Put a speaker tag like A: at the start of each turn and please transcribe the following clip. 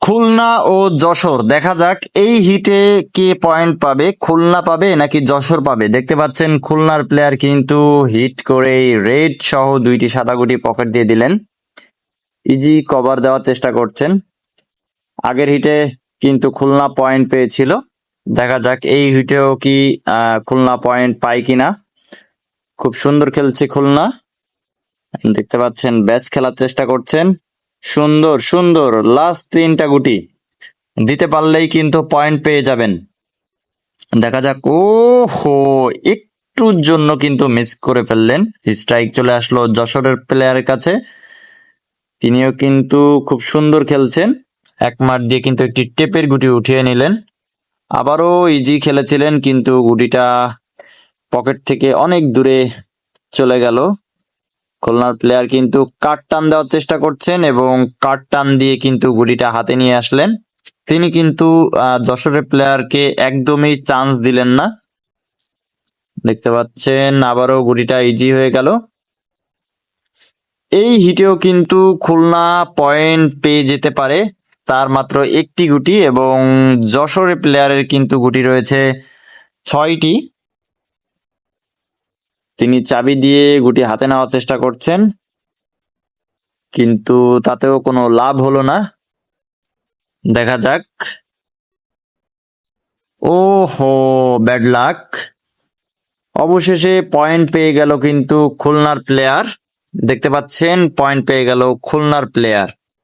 A: খুলনা ও যশোর, দেখা যাক এই হিটে কে পয়েন্ট পাবে, খুলনা পাবে নাকি যশোর পাবে। দেখতে পাচ্ছেন খুলনার প্লেয়ার কিন্তু হিট করে রেড সহ দুইটি সাদা গুটি পকেট দিয়ে দিলেন, ইজি কভার দেওয়ার চেষ্টা করছেন। আগের হিটে কিন্তু খুলনা পয়েন্ট পেয়েছিল, দেখা যাক এই হিটেও কি খুলনা পয়েন্ট পায় কিনা। খুব সুন্দর খেলছে খুলনা, দেখতে পাচ্ছেন ব্যাস খেলার চেষ্টা করছেন। সুন্দর সুন্দর লাস্ট তিনটা গুটি দিতে পারলেই কিন্তু পয়েন্ট পেয়ে যাবেন। দেখা যাক, ও হো, একটুর জন্য কিন্তু মিস করে ফেললেন। স্ট্রাইক চলে আসলো যশোরের প্লেয়ারের কাছে, তিনিও কিন্তু খুব সুন্দর খেলছেন। এক মার দিয়ে কিন্তু একটি টেপের গুটি উঠিয়ে নিলেন। আবারও ইজি খেলেছিলেন কিন্তু গুটিটা পকেট থেকে অনেক দূরে চলে গেল। খুলনার প্লেয়ার কিন্তু কাট টান দেওয়ার চেষ্টা করছেন এবং কাট টান দিয়ে কিন্তু গুটিটা হাতে নিয়ে আসলেন। তিনি কিন্তু যশোরের প্লেয়ারকে একদমই চান্স দিলেন না। দেখতে পাচ্ছেন আবারও গুটিটা ইজি হয়ে গেল। এই হিটেও কিন্তু খুলনা পয়েন্ট পেয়ে যেতে পারে, তার মাত্র একটি গুটি এবং যশোরের প্লেয়ারের কিন্তু গুটি রয়েছে 6টি। তিনি চাবি দিয়ে গুটি হাতে নেওয়ার চেষ্টা করছেন, কিন্তু তাতেও কোনো লাভ হলো না। দেখা যাক, ও হো, ব্যাড লাক। অবশেষে পয়েন্ট পেয়ে গেল কিন্তু খুলনার প্লেয়ার। দেখতে পাচ্ছেন পয়েন্ট পেয়ে গেল খুলনার প্লেয়ার।